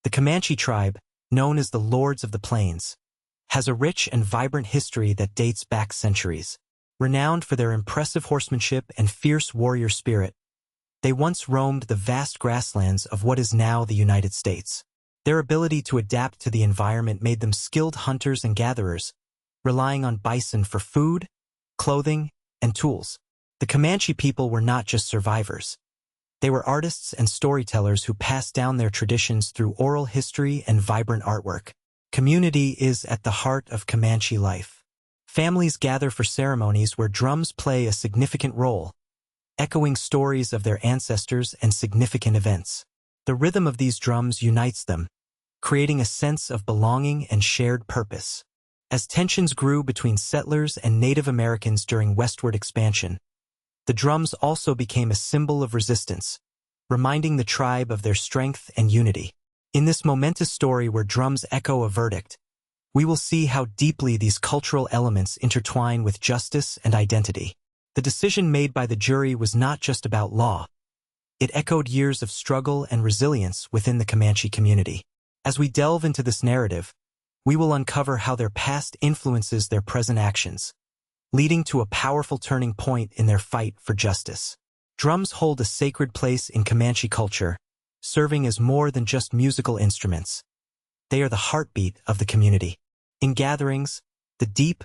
The Comanche tribe, known as the Lords of the Plains, has a rich and vibrant history that dates back centuries. Renowned for their impressive horsemanship and fierce warrior spirit, they once roamed the vast grasslands of what is now the United States. Their ability to adapt to the environment made them skilled hunters and gatherers, relying on bison for food, clothing, and tools. The Comanche people were not just survivors. They were artists and storytellers who passed down their traditions through oral history and vibrant artwork. Community is at the heart of Comanche life. Families gather for ceremonies where drums play a significant role, echoing stories of their ancestors and significant events. The rhythm of these drums unites them, creating a sense of belonging and shared purpose. As tensions grew between settlers and Native Americans during westward expansion, the drums also became a symbol of resistance, reminding the tribe of their strength and unity. In this momentous story where drums echo a verdict, we will see how deeply these cultural elements intertwine with justice and identity. The decision made by the jury was not just about law. It echoed years of struggle and resilience within the Comanche community. As we delve into this narrative, we will uncover how their past influences their present actions, leading to a powerful turning point in their fight for justice. Drums hold a sacred place in Comanche culture, serving as more than just musical instruments. They are the heartbeat of the community. In gatherings, the deep,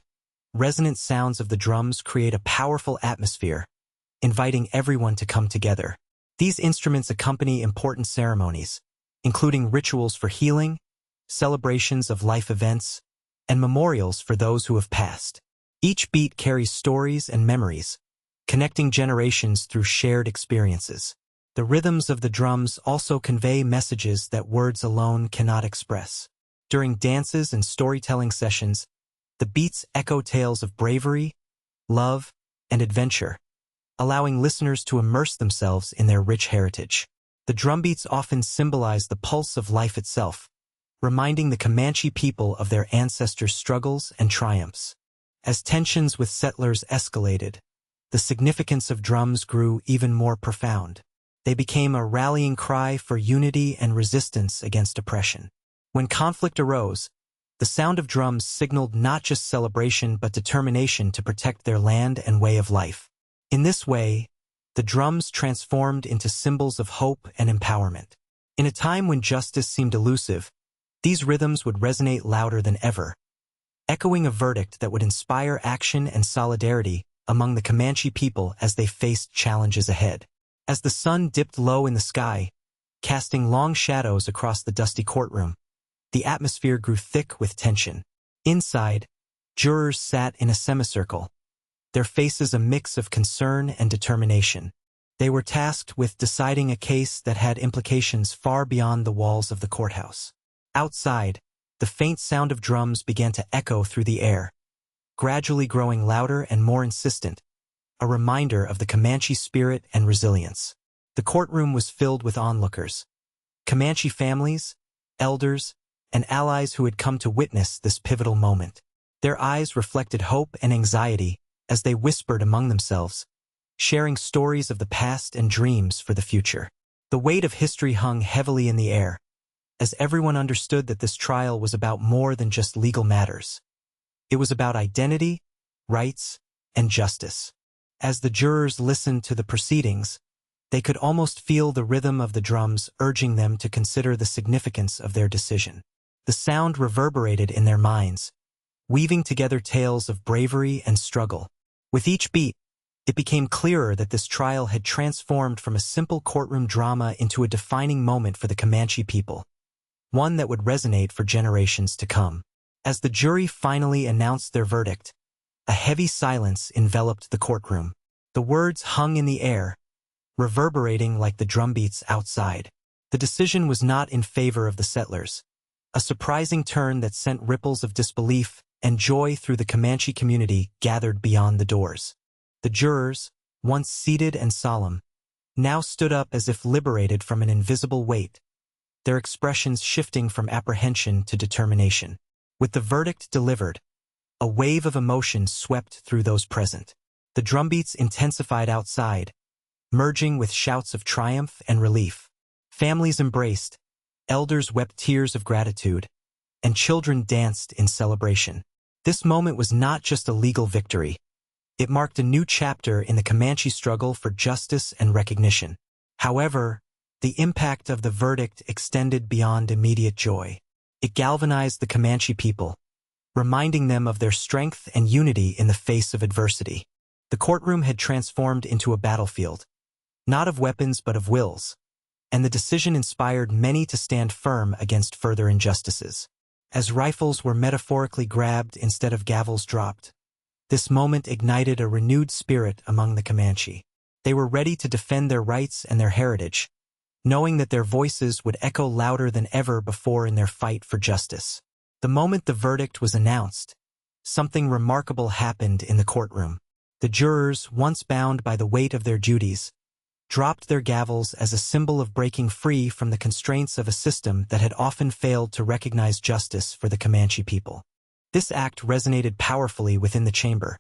resonant sounds of the drums create a powerful atmosphere, inviting everyone to come together. These instruments accompany important ceremonies, including rituals for healing, celebrations of life events, and memorials for those who have passed. Each beat carries stories and memories, connecting generations through shared experiences. The rhythms of the drums also convey messages that words alone cannot express. During dances and storytelling sessions, the beats echo tales of bravery, love, and adventure, allowing listeners to immerse themselves in their rich heritage. The drumbeats often symbolize the pulse of life itself, reminding the Comanche people of their ancestors' struggles and triumphs. As tensions with settlers escalated, the significance of drums grew even more profound. They became a rallying cry for unity and resistance against oppression. When conflict arose, the sound of drums signaled not just celebration but determination to protect their land and way of life. In this way, the drums transformed into symbols of hope and empowerment. In a time when justice seemed elusive, these rhythms would resonate louder than ever, echoing a verdict that would inspire action and solidarity among the Comanche people as they faced challenges ahead. As the sun dipped low in the sky, casting long shadows across the dusty courtroom, the atmosphere grew thick with tension. Inside, jurors sat in a semicircle, their faces a mix of concern and determination. They were tasked with deciding a case that had implications far beyond the walls of the courthouse. Outside, the faint sound of drums began to echo through the air, gradually growing louder and more insistent, a reminder of the Comanche spirit and resilience. The courtroom was filled with onlookers, Comanche families, elders, and allies who had come to witness this pivotal moment. Their eyes reflected hope and anxiety as they whispered among themselves, sharing stories of the past and dreams for the future. The weight of history hung heavily in the air, as everyone understood that this trial was about more than just legal matters. It was about identity, rights, and justice. As the jurors listened to the proceedings, they could almost feel the rhythm of the drums urging them to consider the significance of their decision. The sound reverberated in their minds, weaving together tales of bravery and struggle. With each beat, it became clearer that this trial had transformed from a simple courtroom drama into a defining moment for the Comanche people, one that would resonate for generations to come. As the jury finally announced their verdict, a heavy silence enveloped the courtroom. The words hung in the air, reverberating like the drumbeats outside. The decision was not in favor of the settlers, a surprising turn that sent ripples of disbelief and joy through the Comanche community gathered beyond the doors. The jurors, once seated and solemn, now stood up as if liberated from an invisible weight, their expressions shifting from apprehension to determination. With the verdict delivered, a wave of emotion swept through those present. The drumbeats intensified outside, merging with shouts of triumph and relief. Families embraced, Elders wept tears of gratitude, and children danced in celebration. This moment was not just a legal victory. It marked a new chapter in the Comanche struggle for justice and recognition. However, the impact of the verdict extended beyond immediate joy. It galvanized the Comanche people, reminding them of their strength and unity in the face of adversity. The courtroom had transformed into a battlefield, not of weapons but of wills, and the decision inspired many to stand firm against further injustices. As rifles were metaphorically grabbed instead of gavels dropped, this moment ignited a renewed spirit among the Comanche. They were ready to defend their rights and their heritage, knowing that their voices would echo louder than ever before in their fight for justice. The moment the verdict was announced, something remarkable happened in the courtroom. The jurors, once bound by the weight of their duties, dropped their gavels as a symbol of breaking free from the constraints of a system that had often failed to recognize justice for the Comanche people. This act resonated powerfully within the chamber,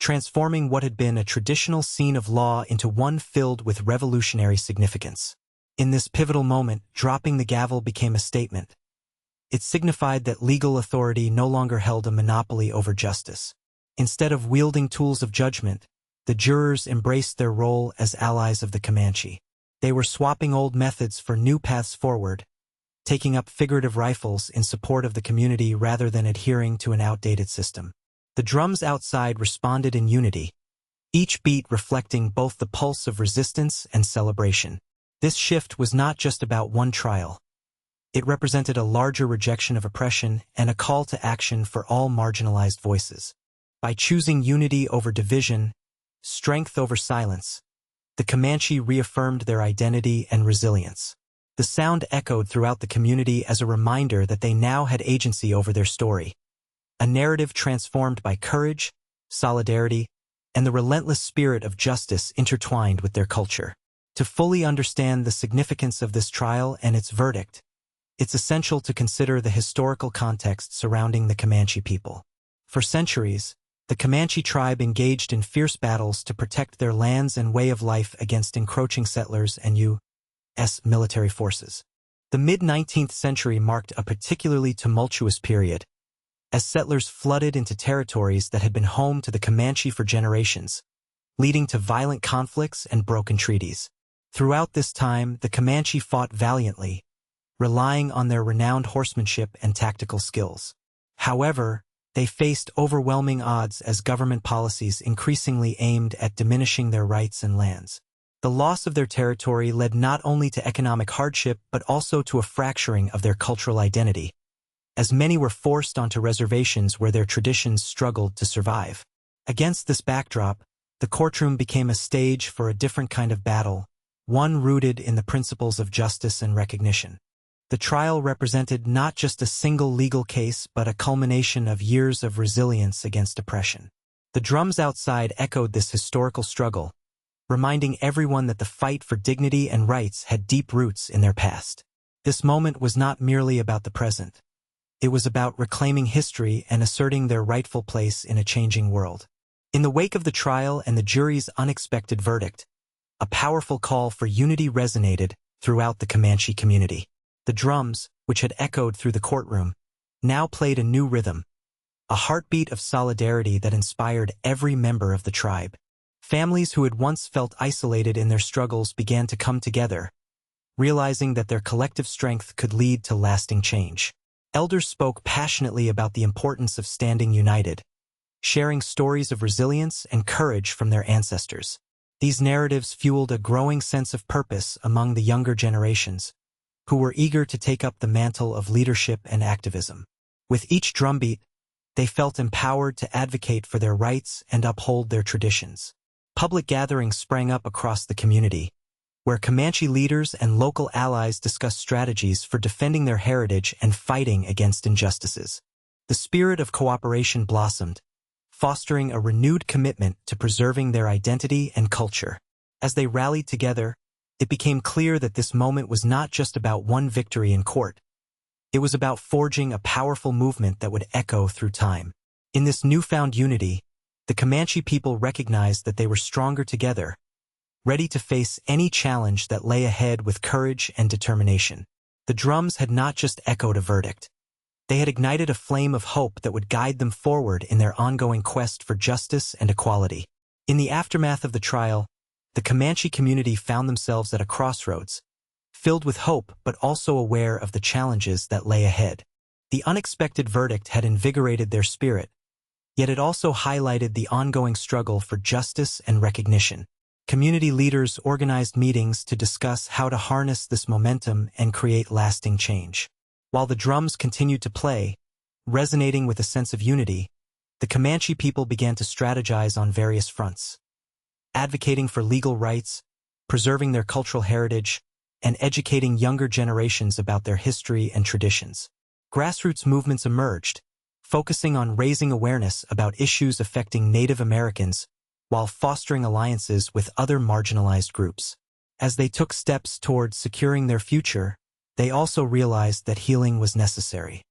transforming what had been a traditional scene of law into one filled with revolutionary significance. In this pivotal moment, dropping the gavel became a statement. It signified that legal authority no longer held a monopoly over justice. Instead of wielding tools of judgment, the jurors embraced their role as allies of the Comanche. They were swapping old methods for new paths forward, taking up figurative rifles in support of the community rather than adhering to an outdated system. The drums outside responded in unity, each beat reflecting both the pulse of resistance and celebration. This shift was not just about one trial. It represented a larger rejection of oppression and a call to action for all marginalized voices. By choosing unity over division, strength over silence, the Comanche reaffirmed their identity and resilience. The sound echoed throughout the community as a reminder that they now had agency over their story, a narrative transformed by courage, solidarity, and the relentless spirit of justice intertwined with their culture. To fully understand the significance of this trial and its verdict, it's essential to consider the historical context surrounding the Comanche people. For centuries, the Comanche tribe engaged in fierce battles to protect their lands and way of life against encroaching settlers and U.S. military forces. The mid-19th century marked a particularly tumultuous period, as settlers flooded into territories that had been home to the Comanche for generations, leading to violent conflicts and broken treaties. Throughout this time, the Comanche fought valiantly, relying on their renowned horsemanship and tactical skills. However, they faced overwhelming odds as government policies increasingly aimed at diminishing their rights and lands. The loss of their territory led not only to economic hardship but also to a fracturing of their cultural identity, as many were forced onto reservations where their traditions struggled to survive. Against this backdrop, the courtroom became a stage for a different kind of battle, one rooted in the principles of justice and recognition. The trial represented not just a single legal case but a culmination of years of resilience against oppression. The drums outside echoed this historical struggle, reminding everyone that the fight for dignity and rights had deep roots in their past. This moment was not merely about the present. It was about reclaiming history and asserting their rightful place in a changing world. In the wake of the trial and the jury's unexpected verdict, a powerful call for unity resonated throughout the Comanche community. The drums, which had echoed through the courtroom, now played a new rhythm, a heartbeat of solidarity that inspired every member of the tribe. Families who had once felt isolated in their struggles began to come together, realizing that their collective strength could lead to lasting change. Elders spoke passionately about the importance of standing united, sharing stories of resilience and courage from their ancestors. These narratives fueled a growing sense of purpose among the younger generations, who were eager to take up the mantle of leadership and activism. With each drumbeat, they felt empowered to advocate for their rights and uphold their traditions. Public gatherings sprang up across the community, where Comanche leaders and local allies discussed strategies for defending their heritage and fighting against injustices. The spirit of cooperation blossomed, fostering a renewed commitment to preserving their identity and culture. As they rallied together, it became clear that this moment was not just about one victory in court. It was about forging a powerful movement that would echo through time. In this newfound unity, the Comanche people recognized that they were stronger together, ready to face any challenge that lay ahead with courage and determination. The drums had not just echoed a verdict. They had ignited a flame of hope that would guide them forward in their ongoing quest for justice and equality. In the aftermath of the trial, the Comanche community found themselves at a crossroads, filled with hope but also aware of the challenges that lay ahead. The unexpected verdict had invigorated their spirit, yet it also highlighted the ongoing struggle for justice and recognition. Community leaders organized meetings to discuss how to harness this momentum and create lasting change. While the drums continued to play, resonating with a sense of unity, the Comanche people began to strategize on various fronts, advocating for legal rights, preserving their cultural heritage, and educating younger generations about their history and traditions. Grassroots movements emerged, focusing on raising awareness about issues affecting Native Americans while fostering alliances with other marginalized groups. As they took steps towards securing their future, they also realized that healing was necessary.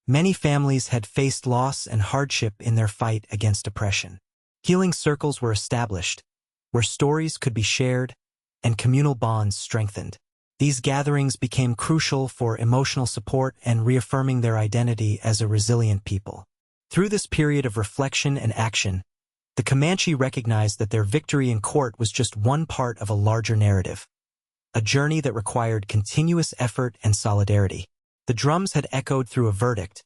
Many families had faced loss and hardship in their fight against oppression. Healing circles were established, where stories could be shared and communal bonds strengthened. These gatherings became crucial for emotional support and reaffirming their identity as a resilient people. Through this period of reflection and action, the Comanche recognized that their victory in court was just one part of a larger narrative, a journey that required continuous effort and solidarity. The drums had echoed through a verdict,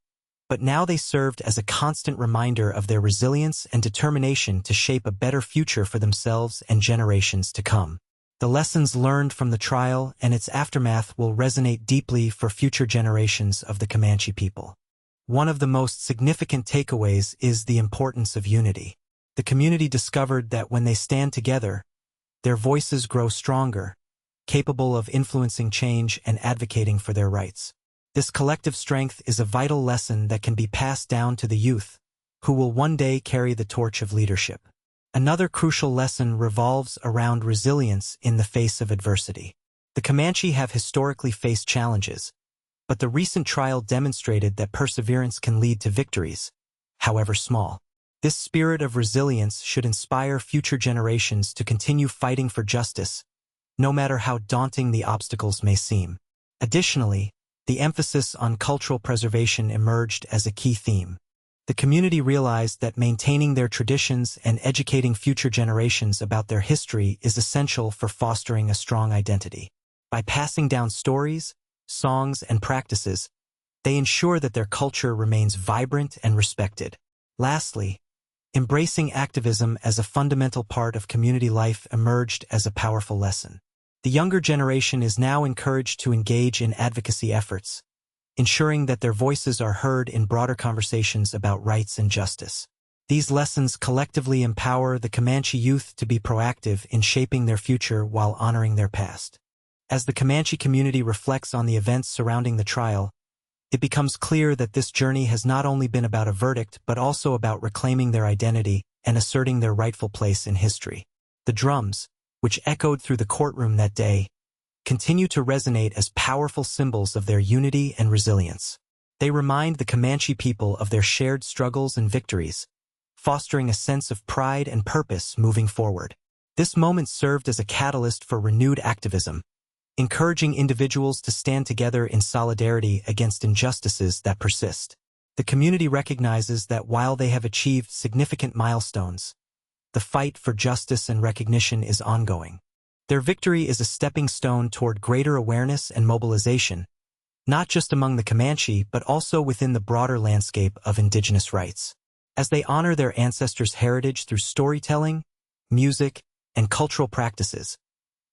but now they served as a constant reminder of their resilience and determination to shape a better future for themselves and generations to come. The lessons learned from the trial and its aftermath will resonate deeply for future generations of the Comanche people. One of the most significant takeaways is the importance of unity. The community discovered that when they stand together, their voices grow stronger, capable of influencing change and advocating for their rights. This collective strength is a vital lesson that can be passed down to the youth, who will one day carry the torch of leadership. Another crucial lesson revolves around resilience in the face of adversity. The Comanche have historically faced challenges, but the recent trial demonstrated that perseverance can lead to victories, however small. This spirit of resilience should inspire future generations to continue fighting for justice, no matter how daunting the obstacles may seem. Additionally, the emphasis on cultural preservation emerged as a key theme. The community realized that maintaining their traditions and educating future generations about their history is essential for fostering a strong identity. By passing down stories, songs, and practices, they ensure that their culture remains vibrant and respected. Lastly, embracing activism as a fundamental part of community life emerged as a powerful lesson. The younger generation is now encouraged to engage in advocacy efforts, ensuring that their voices are heard in broader conversations about rights and justice. These lessons collectively empower the Comanche youth to be proactive in shaping their future while honoring their past. As the Comanche community reflects on the events surrounding the trial, it becomes clear that this journey has not only been about a verdict but also about reclaiming their identity and asserting their rightful place in history. The drums, which echoed through the courtroom that day, continue to resonate as powerful symbols of their unity and resilience. They remind the Comanche people of their shared struggles and victories, fostering a sense of pride and purpose moving forward. This moment served as a catalyst for renewed activism, encouraging individuals to stand together in solidarity against injustices that persist. The community recognizes that while they have achieved significant milestones, the fight for justice and recognition is ongoing. Their victory is a stepping stone toward greater awareness and mobilization, not just among the Comanche but also within the broader landscape of indigenous rights. As they honor their ancestors' heritage through storytelling, music, and cultural practices,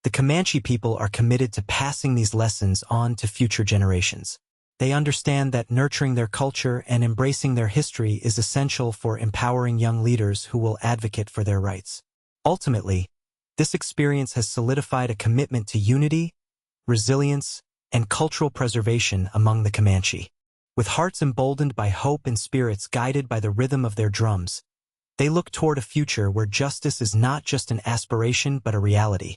the Comanche people are committed to passing these lessons on to future generations. They understand that nurturing their culture and embracing their history is essential for empowering young leaders who will advocate for their rights. Ultimately, this experience has solidified a commitment to unity, resilience, and cultural preservation among the Comanche. With hearts emboldened by hope and spirits guided by the rhythm of their drums, they look toward a future where justice is not just an aspiration but a reality,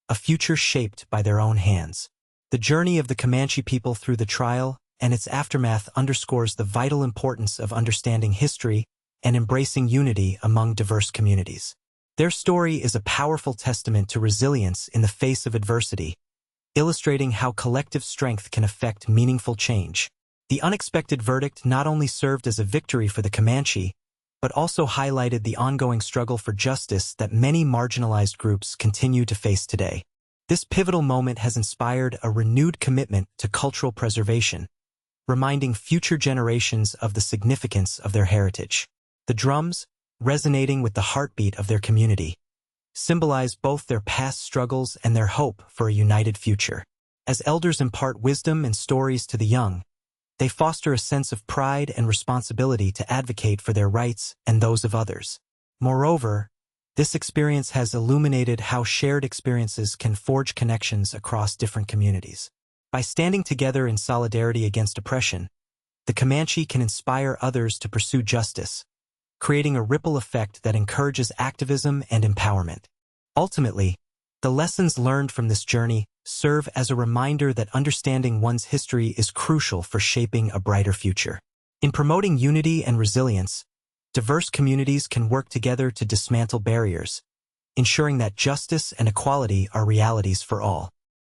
a future shaped by their own hands. The journey of the Comanche people through the trial and its aftermath underscores the vital importance of understanding history and embracing unity among diverse communities. Their story is a powerful testament to resilience in the face of adversity, illustrating how collective strength can affect meaningful change. The unexpected verdict not only served as a victory for the Comanche, but also highlighted the ongoing struggle for justice that many marginalized groups continue to face today. This pivotal moment has inspired a renewed commitment to cultural preservation, reminding future generations of the significance of their heritage. The drums, resonating with the heartbeat of their community, symbolize both their past struggles and their hope for a united future. As elders impart wisdom and stories to the young, they foster a sense of pride and responsibility to advocate for their rights and those of others. Moreover, this experience has illuminated how shared experiences can forge connections across different communities. By standing together in solidarity against oppression, the Comanche can inspire others to pursue justice, creating a ripple effect that encourages activism and empowerment. Ultimately, the lessons learned from this journey serve as a reminder that understanding one's history is crucial for shaping a brighter future. In promoting unity and resilience, diverse communities can work together to dismantle barriers, ensuring that justice and equality are realities for all.